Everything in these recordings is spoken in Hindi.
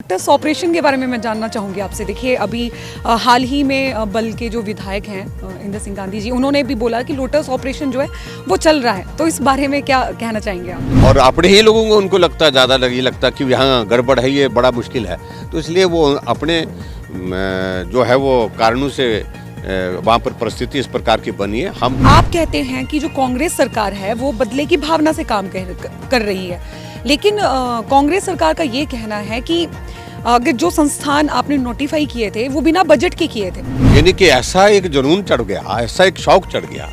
लोटस ऑपरेशन के बारे में मैं जानना चाहूँगी आपसे। देखिए अभी हाल ही में बल के जो विधायक हैं इंद्र सिंह गांधी जी, उन्होंने भी बोला कि लोटस ऑपरेशन जो है वो चल रहा है, तो इस बारे में क्या कहना चाहेंगे आप? और अपने ही लोगों को उनको लगता है ज़्यादा ये लगता है कि यहाँ गड़बड़ है, ये बड़ा मुश्किल है, तो इसलिए वो अपने जो है वो कारणों से वहाँ पर परिस्थिति इस प्रकार की बनी है। हम आप कहते हैं कि जो कांग्रेस सरकार है वो बदले की भावना से काम कर रही है, लेकिन कांग्रेस सरकार का ये कहना है कि अगर जो संस्थान आपने नोटिफाई किए थे वो बिना बजट के किए थे। यानी कि ऐसा एक जुनून चढ़ गया, ऐसा एक शौक चढ़ गया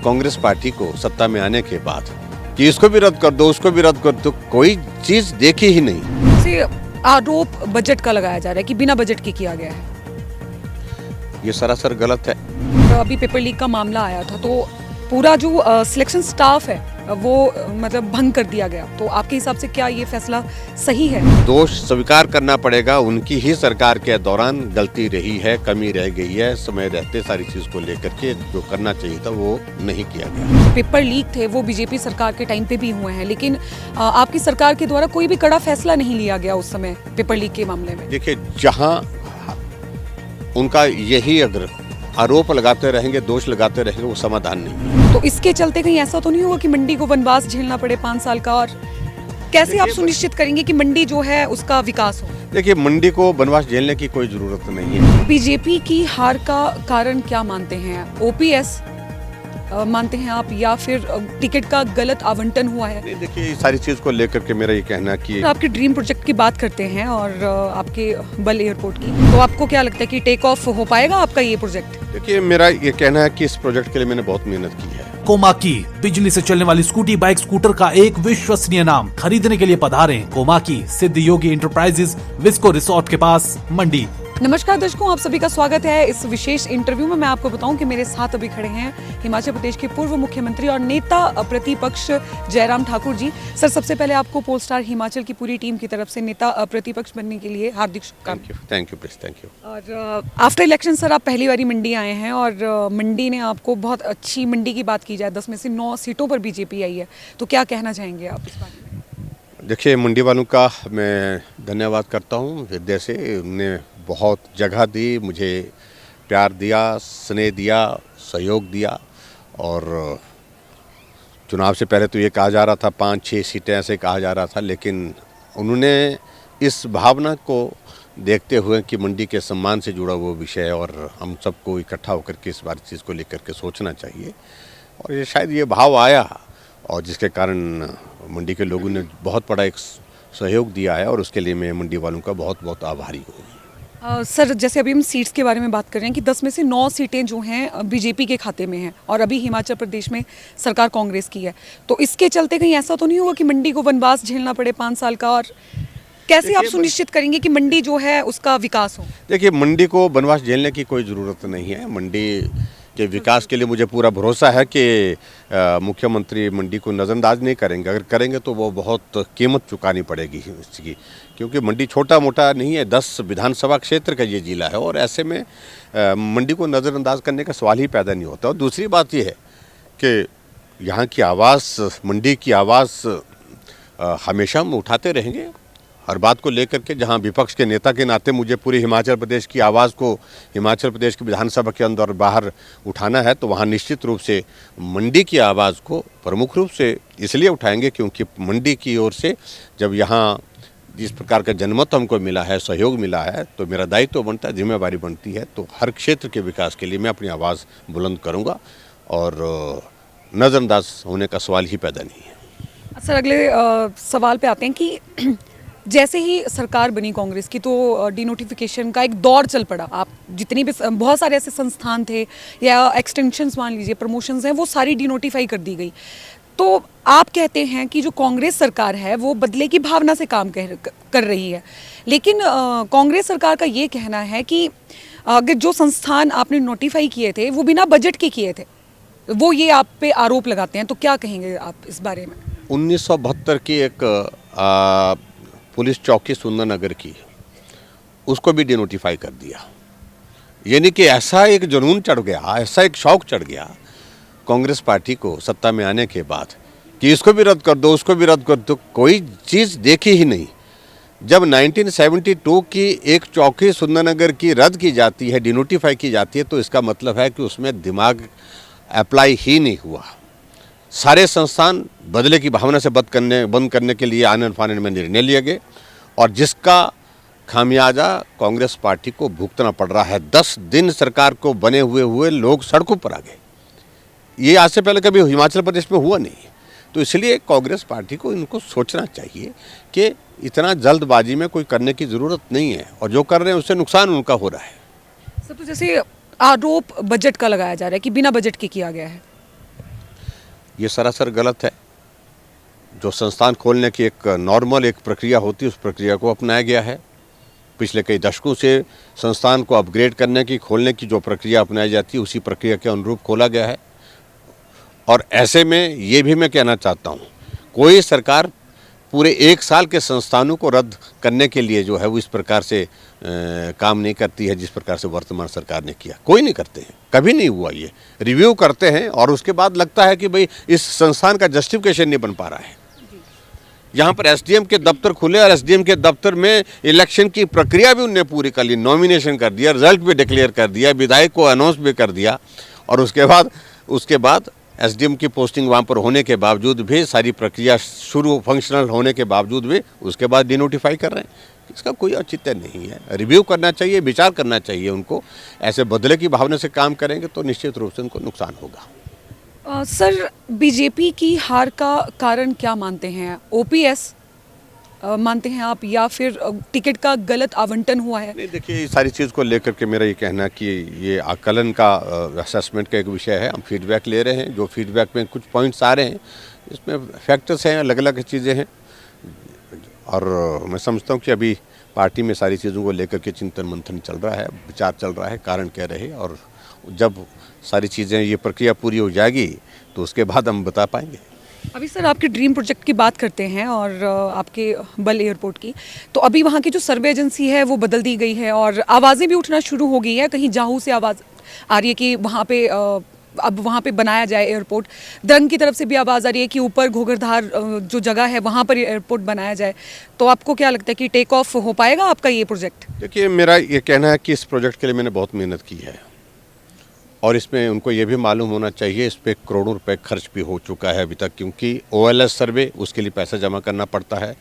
कांग्रेस पार्टी को सत्ता में आने के बाद कि इसको भी रद्द कर दो, उसको भी रद्द कर दो, कोई चीज देखी ही नहीं। से आरोप बजट का लगाया जा रहा है कि बिना बजट के किया गया है। ये सरासर गलत है। तो अभी पेपर लीक का मामला आया था, तो पूरा जो सिलेक्शन स्टाफ है वो मतलब भंग कर दिया गया, तो आपके हिसाब से क्या ये फैसला सही है? दोष स्वीकार करना पड़ेगा, उनकी ही सरकार के दौरान गलती रही है, कमी रह गई है, समय रहते सारी चीज को लेकर के जो करना चाहिए था वो नहीं किया गया। पेपर लीक थे वो बीजेपी सरकार के टाइम पे भी हुए हैं, लेकिन आपकी सरकार के द्वारा कोई भी कड़ा फैसला नहीं लिया गया उस समय पेपर लीक के मामले में। देखिए, जहां उनका यही अगर आरोप लगाते रहेंगे, दोष लगाते रहेंगे, वो समाधान नहीं है। तो इसके चलते कहीं ऐसा तो नहीं होगा कि मंडी को वनवास झेलना पड़े 5 साल का, और कैसे आप सुनिश्चित करेंगे कि मंडी जो है उसका विकास हो? देखिए, मंडी को वनवास झेलने की कोई जरूरत नहीं है। बीजेपी की हार का कारण क्या मानते हैं? ओपीएस मानते हैं आप, या फिर टिकट का गलत आवंटन हुआ है? नहीं, देखिए, इस सारी चीज को लेकर के मेरा ये कहना कि आपके ड्रीम प्रोजेक्ट की बात करते हैं और आपके बल एयरपोर्ट की, तो आपको क्या लगता है कि टेक ऑफ हो पाएगा आपका ये प्रोजेक्ट? देखिए, मेरा ये कहना है कि इस प्रोजेक्ट के लिए मैंने बहुत मेहनत की है। कोमाकी, बिजली से चलने वाली स्कूटी बाइक स्कूटर का एक विश्वसनीय नाम। खरीदने के लिए पधारें कोमाकी, सिद्ध योगी इंटरप्राइजेज, विस्को रिसोर्ट के पास, मंडी। नमस्कार दर्शकों, आप सभी का स्वागत है इस विशेष इंटरव्यू में। मैं आपको बताऊं कि मेरे साथ अभी खड़े हैं हिमाचल प्रदेश के पूर्व मुख्यमंत्री और नेता प्रतिपक्ष जयराम ठाकुर जी। सर, सबसे पहले आपको पोलस्टार हिमाचल की पूरी टीम की तरफ से नेता प्रतिपक्ष बनने के लिए हार्दिक शुभकामनाएं। Thank you please, thank you. और आफ्टर इलेक्शन सर, आप पहली बारी मंडी आए हैं और मंडी ने आपको बहुत अच्छी, मंडी की बात की जाए 10 में से 9 सीटों पर बीजेपी आई है, तो क्या कहना चाहेंगे आप इस बारे में? देखिए, मंडी वालों का मैं धन्यवाद करता हूँ हृदय से। उन्होंने बहुत जगह दी, मुझे प्यार दिया, स्नेह दिया, सहयोग दिया। और चुनाव से पहले तो ये कहा जा रहा था 5-6 सीटें, ऐसे कहा जा रहा था, लेकिन उन्होंने इस भावना को देखते हुए कि मंडी के सम्मान से जुड़ा वो विषय है और हम सबको इकट्ठा होकर के इस बार चीज़ को लेकर के सोचना चाहिए, और ये शायद ये भाव आया और जिसके कारण मंडी के लोगों ने बहुत बड़ा एक सहयोग दिया है, और उसके लिए मैं मंडी वालों का बहुत बहुत आभारी हूँ। सर, जैसे अभी हम सीट्स के बारे में बात कर रहे हैं कि 10 में से 9 सीटें जो हैं बीजेपी के खाते में हैं, और अभी हिमाचल प्रदेश में सरकार कांग्रेस की है, तो इसके चलते कहीं ऐसा तो नहीं होगा कि मंडी को वनवास झेलना पड़े 5 साल का, और कैसे आप सुनिश्चित करेंगे कि मंडी जो है उसका विकास हो? देखिए, मंडी को वनवास झेलने की कोई ज़रूरत नहीं है। मंडी के विकास के लिए मुझे पूरा भरोसा है कि मुख्यमंत्री मंडी को नज़रअंदाज नहीं करेंगे। अगर करेंगे तो वो बहुत कीमत चुकानी पड़ेगी इसकी, क्योंकि मंडी छोटा मोटा नहीं है, 10 विधानसभा क्षेत्र का ये जिला है, और ऐसे में मंडी को नज़रअंदाज करने का सवाल ही पैदा नहीं होता। और दूसरी बात ये है कि यहाँ की आवाज़, मंडी की आवाज़ हमेशा हम उठाते रहेंगे हर बात को लेकर के। जहां विपक्ष के नेता के नाते मुझे पूरे हिमाचल प्रदेश की आवाज़ को हिमाचल प्रदेश की विधानसभा के अंदर और बाहर उठाना है, तो वहां निश्चित रूप से मंडी की आवाज़ को प्रमुख रूप से इसलिए उठाएंगे क्योंकि मंडी की ओर से जब यहां जिस प्रकार का जनमत हमको मिला है, सहयोग मिला है, तो मेरा दायित्व तो बनता है, जिम्मेवारी बनती है, तो हर क्षेत्र के विकास के लिए मैं अपनी आवाज़ बुलंद करूँगा और नज़रअंदाज होने का सवाल ही पैदा नहीं है। सर, अगले सवाल पे आते हैं कि जैसे ही सरकार बनी कांग्रेस की, तो डिनोटिफिकेशन का एक दौर चल पड़ा। आप जितनी भी, बहुत सारे ऐसे संस्थान थे या एक्सटेंशंस मान लीजिए, प्रमोशंस हैं, वो सारी डिनोटिफाई कर दी गई। तो आप कहते हैं कि जो कांग्रेस सरकार है वो बदले की भावना से काम कर रही है, लेकिन कांग्रेस सरकार का ये कहना है कि अगर जो संस्थान आपने नोटिफाई किए थे वो बिना बजट के किए थे, वो ये आप पे आरोप लगाते हैं, तो क्या कहेंगे आप इस बारे में? 1972 की एक पुलिस चौकी सुंदरनगर की, उसको भी डिनोटिफाई कर दिया। यानी कि ऐसा एक जुनून चढ़ गया, ऐसा एक शौक चढ़ गया कांग्रेस पार्टी को सत्ता में आने के बाद कि इसको भी रद्द कर दो, उसको भी रद्द कर दो, कोई चीज़ देखी ही नहीं। जब 1972 की एक चौकी सुंदरनगर की रद्द की जाती है, डिनोटिफाई की जाती है, तो इसका मतलब है कि उसमें दिमाग अप्लाई ही नहीं हुआ। सारे संस्थान बदले की भावना से बंद करने के लिए आनन फानन में निर्णय लिए गए और जिसका खामियाजा कांग्रेस पार्टी को भुगतना पड़ रहा है। 10 दिन सरकार को बने हुए लोग सड़कों पर आ गए। ये आज से पहले कभी हिमाचल प्रदेश में हुआ नहीं। तो इसलिए कांग्रेस पार्टी को इनको सोचना चाहिए कि इतना जल्दबाजी में कोई करने की ज़रूरत नहीं है और जो कर रहे हैं उससे नुकसान उनका हो रहा है। सर, तो जैसे आरोप बजट का लगाया जा रहा है कि बिना बजट के किया गया है। ये सरासर गलत है। जो संस्थान खोलने की एक नॉर्मल एक प्रक्रिया होती है, उस प्रक्रिया को अपनाया गया है। पिछले कई दशकों से संस्थान को अपग्रेड करने की, खोलने की जो प्रक्रिया अपनाई जाती है, उसी प्रक्रिया के अनुरूप खोला गया है। और ऐसे में ये भी मैं कहना चाहता हूँ, कोई सरकार पूरे 1 साल के संस्थानों को रद्द करने के लिए जो है वो इस प्रकार से काम नहीं करती है जिस प्रकार से वर्तमान सरकार ने किया। कोई नहीं करते हैं, कभी नहीं हुआ। ये रिव्यू करते हैं और उसके बाद लगता है कि भाई इस संस्थान का जस्टिफिकेशन नहीं बन पा रहा है। यहाँ पर एसडीएम के दफ्तर खुले और एसडीएम के दफ्तर में इलेक्शन की प्रक्रिया भी उनने पूरी कर ली, नॉमिनेशन कर दिया, रिजल्ट भी डिक्लेयर कर दिया, विधायक को अनाउंस भी कर दिया और उसके बाद एसडीएम की पोस्टिंग वहाँ पर होने के बावजूद भी, सारी प्रक्रिया शुरू फंक्शनल होने के बावजूद भी उसके बाद डिनोटिफाई कर रहे हैं। इसका कोई औचित्य नहीं है। रिव्यू करना चाहिए, विचार करना चाहिए उनको। ऐसे बदले की भावना से काम करेंगे तो निश्चित रूप से उनको नुकसान होगा। सर, बीजेपी की हार का कारण क्या मानते हैं? ओपीएस मानते हैं आप या फिर टिकट का गलत आवंटन हुआ है? नहीं, देखिए, इस सारी चीज़ को लेकर के मेरा ये कहना कि ये आकलन का असेसमेंट का एक विषय है। हम फीडबैक ले रहे हैं। जो फीडबैक में कुछ पॉइंट्स आ रहे हैं, इसमें फैक्टर्स हैं, अलग अलग चीज़ें हैं और मैं समझता हूँ कि अभी पार्टी में सारी चीज़ों को लेकर के चिंतन मंथन चल रहा है, विचार चल रहा है, कारण क्या रहे, और जब सारी चीज़ें, ये प्रक्रिया पूरी हो जाएगी तो उसके बाद हम बता पाएंगे। अभी सर आपके ड्रीम प्रोजेक्ट की बात करते हैं और आपके बल एयरपोर्ट की, तो अभी वहाँ की जो सर्वे एजेंसी है वो बदल दी गई है और आवाज़ें भी उठना शुरू हो गई है। कहीं जाहू से आवाज़ आ रही है कि वहाँ पे अब वहाँ पे बनाया जाए एयरपोर्ट। दरंग की तरफ से भी आवाज़ आ रही है कि ऊपर घोघरधार जो जगह है वहाँ पर एयरपोर्ट बनाया जाए। तो आपको क्या लगता है कि टेक ऑफ हो पाएगा आपका ये प्रोजेक्ट? देखिए, मेरा ये कहना है कि इस प्रोजेक्ट के लिए मैंने बहुत मेहनत की है और इसमें उनको ये भी मालूम होना चाहिए इस पर करोड़ों रुपए खर्च भी हो चुका है अभी तक, क्योंकि ओएलएस सर्वे उसके लिए पैसा जमा करना पड़ता है,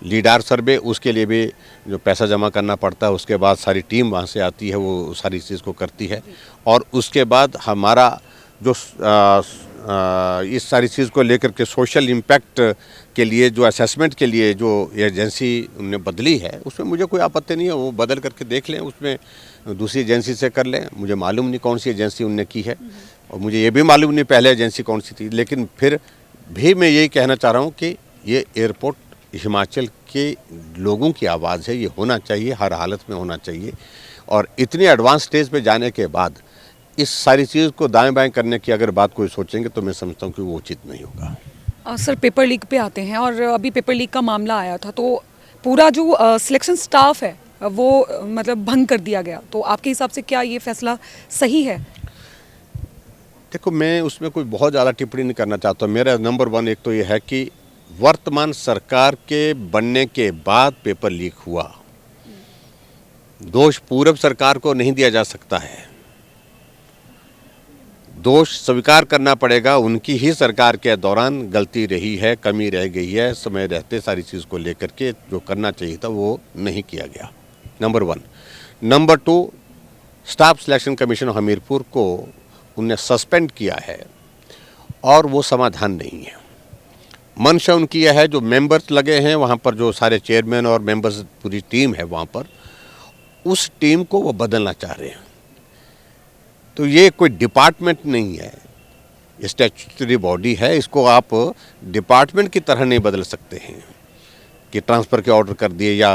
लीडार सर्वे उसके लिए भी जो पैसा जमा करना पड़ता है, उसके बाद सारी टीम वहाँ से आती है, वो सारी चीज़ को करती है और उसके बाद हमारा जो इस सारी चीज़ को लेकर के सोशल इम्पैक्ट के लिए जो असेसमेंट के लिए जो एजेंसी उन्होंने बदली है, उसमें मुझे कोई आपत्ति नहीं है। वो बदल करके देख लें, उसमें दूसरी एजेंसी से कर लें। मुझे मालूम नहीं कौन सी एजेंसी उनने की है और मुझे ये भी मालूम नहीं पहले एजेंसी कौन सी थी, लेकिन फिर भी मैं यही कहना चाह रहा हूँ कि ये एयरपोर्ट हिमाचल के लोगों की आवाज़ है, ये होना चाहिए, हर हालत में होना चाहिए। और इतनी एडवांस स्टेज पे जाने के बाद इस सारी चीज़ को दाएं बाएं करने की अगर बात कोई सोचेंगे तो मैं समझता हूँ कि वो उचित नहीं होगा। सर, पेपर लीक पे आते हैं और अभी पेपर लीक का मामला आया था तो पूरा जो सिलेक्शन स्टाफ है वो मतलब भंग कर दिया गया। तो आपके हिसाब से क्या ये फैसला सही है? देखो, मैं उसमें कोई बहुत ज़्यादा टिप्पणी नहीं करना चाहता। मेरा नंबर 1 एक तो ये है कि वर्तमान सरकार के बनने के बाद पेपर लीक हुआ, दोष पूर्व सरकार को नहीं दिया जा सकता है। दोष स्वीकार करना पड़ेगा, उनकी ही सरकार के दौरान गलती रही है, कमी रह गई है, समय रहते सारी चीज़ को लेकर के जो करना चाहिए था वो नहीं किया गया, number 1। Number 2, staff selection commission Hamirpur को उनने सस्पेंड किया है और वो समाधान नहीं है। मंशा उनकी यह है, जो मेंबर्स लगे हैं वहाँ पर, जो सारे चेयरमैन और मेंबर्स पूरी टीम है वहाँ पर, उस टीम को वो बदलना चाह रहे हैं। तो ये कोई डिपार्टमेंट नहीं है, ये स्टैट्यूटरी बॉडी है, इसको आप डिपार्टमेंट की तरह नहीं बदल सकते हैं कि ट्रांसफ़र के ऑर्डर कर दिए या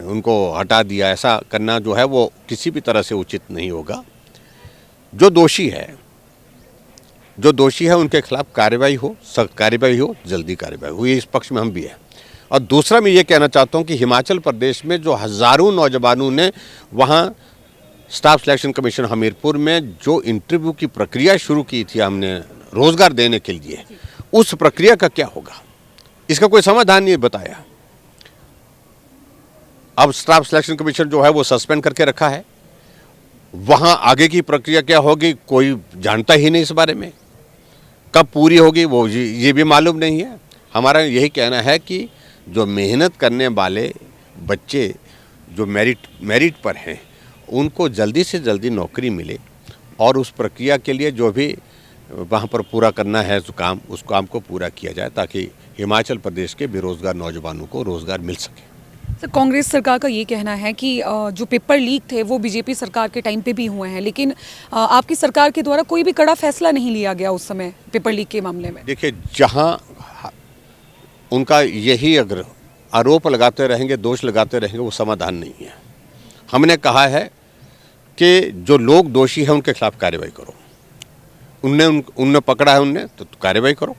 उनको हटा दिया। ऐसा करना जो है वो किसी भी तरह से उचित नहीं होगा। जो दोषी है उनके खिलाफ कार्रवाई हो, सख्त कार्रवाई हो, जल्दी कार्रवाई हो, ये इस पक्ष में हम भी हैं। और दूसरा मैं ये कहना चाहता हूँ कि हिमाचल प्रदेश में जो हज़ारों नौजवानों ने वहाँ स्टाफ सिलेक्शन कमीशन हमीरपुर में जो इंटरव्यू की प्रक्रिया शुरू की थी हमने रोज़गार देने के लिए, उस प्रक्रिया का क्या होगा, इसका कोई समाधान नहीं बताया। अब स्टाफ सिलेक्शन कमीशन जो है वो सस्पेंड करके रखा है। वहाँ आगे की प्रक्रिया क्या होगी कोई जानता ही नहीं इस बारे में, कब पूरी होगी वो ये भी मालूम नहीं है। हमारा यही कहना है कि जो मेहनत करने वाले बच्चे जो मेरिट पर हैं उनको जल्दी से जल्दी नौकरी मिले और उस प्रक्रिया के लिए जो भी वहाँ पर पूरा करना है उस काम को पूरा किया जाए ताकि हिमाचल प्रदेश के बेरोजगार नौजवानों को रोजगार मिल सके। सर, कांग्रेस सरकार का ये कहना है कि जो पेपर लीक थे वो बीजेपी सरकार के टाइम पे भी हुए हैं, लेकिन आपकी सरकार के द्वारा कोई भी कड़ा फैसला नहीं लिया गया उस समय पेपर लीक के मामले में। देखिए, जहाँ उनका यही अगर आरोप लगाते रहेंगे, दोष लगाते रहेंगे, वो समाधान नहीं है। हमने कहा है कि जो लोग दोषी हैं उनके खिलाफ कार्रवाई करो। उनने पकड़ा है उनने तो कार्रवाई करो।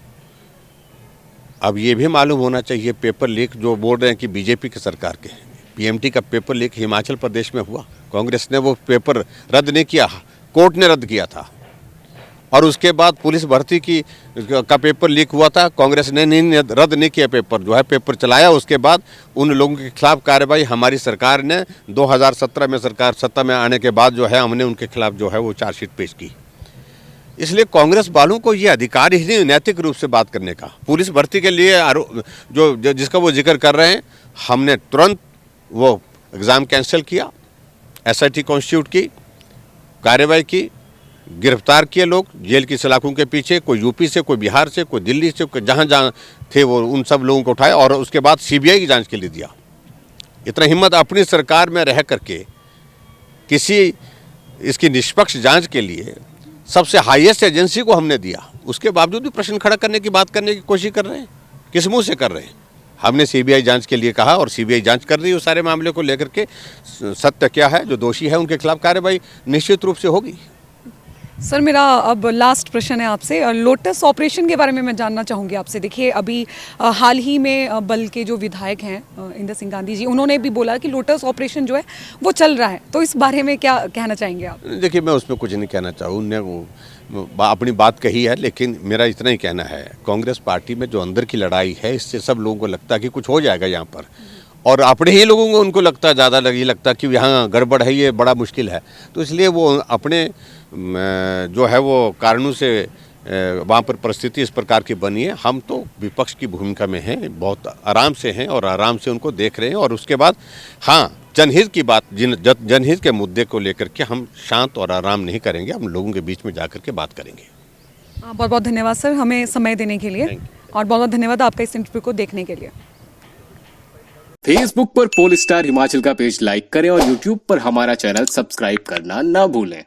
अब ये भी मालूम होना चाहिए पेपर लीक जो बोल रहे हैं कि बीजेपी की सरकार के हैं, पीएमटी का पेपर लीक हिमाचल प्रदेश में हुआ। कांग्रेस ने वो पेपर रद्द नहीं किया, कोर्ट ने रद्द किया था। और उसके बाद पुलिस भर्ती का पेपर लीक हुआ था, कांग्रेस ने रद्द नहीं किया पेपर, जो है पेपर चलाया। उसके बाद उन लोगों के खिलाफ कार्रवाई हमारी सरकार ने 2017 में सरकार सत्ता में आने के बाद जो है हमने उनके खिलाफ जो है वो चार्जशीट पेश की। इसलिए कांग्रेस वालों को ये अधिकार ही नहीं नैतिक रूप से बात करने का। पुलिस भर्ती के लिए जिसका वो जिक्र कर रहे हैं, हमने तुरंत वो एग्ज़ाम कैंसिल किया, एसआईटी कॉन्स्टिट्यूट की, कार्रवाई की, गिरफ्तार किए लोग जेल की सलाखों के पीछे, कोई यूपी से, कोई बिहार से, कोई दिल्ली से, जहाँ जहाँ थे वो उन सब लोगों को उठाए और उसके बाद सीबीआई की जांच के लिए दिया। इतना हिम्मत अपनी सरकार में रह करके किसी इसकी निष्पक्ष जांच के लिए सबसे हाईएस्ट एजेंसी को हमने दिया, उसके बावजूद भी प्रश्न खड़ा करने की बात करने की कोशिश कर रहे हैं। किस मुंह से कर रहे हैं? हमने सीबीआई जांच के लिए कहा और सीबीआई जांच कर रही है उस सारे मामले को लेकर के। सत्य क्या है, जो दोषी है उनके खिलाफ कार्रवाई निश्चित रूप से होगी। सर, मेरा अब लास्ट प्रश्न है आपसे। लोटस ऑपरेशन के बारे में मैं जानना चाहूँगी आपसे। देखिए, अभी हाल ही में बल के जो विधायक हैं इंदर सिंह गांधी जी, उन्होंने भी बोला कि लोटस ऑपरेशन जो है वो चल रहा है, तो इस बारे में क्या कहना चाहेंगे आप? देखिए, मैं उसमें कुछ नहीं कहना चाहूँ, उनने अपनी बात कही है, लेकिन मेरा इतना ही कहना है कांग्रेस पार्टी में जो अंदर की लड़ाई है इससे सब लोगों को लगता है कि कुछ हो जाएगा यहाँ पर, और अपने ही लोगों को उनको लगता है ज़्यादा ये लगता है कि यहाँ गड़बड़ है, ये बड़ा मुश्किल है। तो इसलिए वो अपने जो है वो कारणों से वहाँ पर परिस्थिति इस प्रकार की बनी है। हम तो विपक्ष की भूमिका में हैं, बहुत आराम से हैं और आराम से उनको देख रहे हैं। और उसके बाद हाँ, जनहित की बात, जनहित के मुद्दे को लेकर के हम शांत और आराम नहीं करेंगे, हम लोगों के बीच में जाकर के बात करेंगे। बहुत बहुत धन्यवाद सर, हमें समय देने के लिए, और बहुत बहुत धन्यवाद आपका इस इंटरव्यू को देखने के लिए। फेसबुक पर पोल स्टार हिमाचल का पेज लाइक करें और यूट्यूब पर हमारा चैनल सब्सक्राइब करना ना भूलें।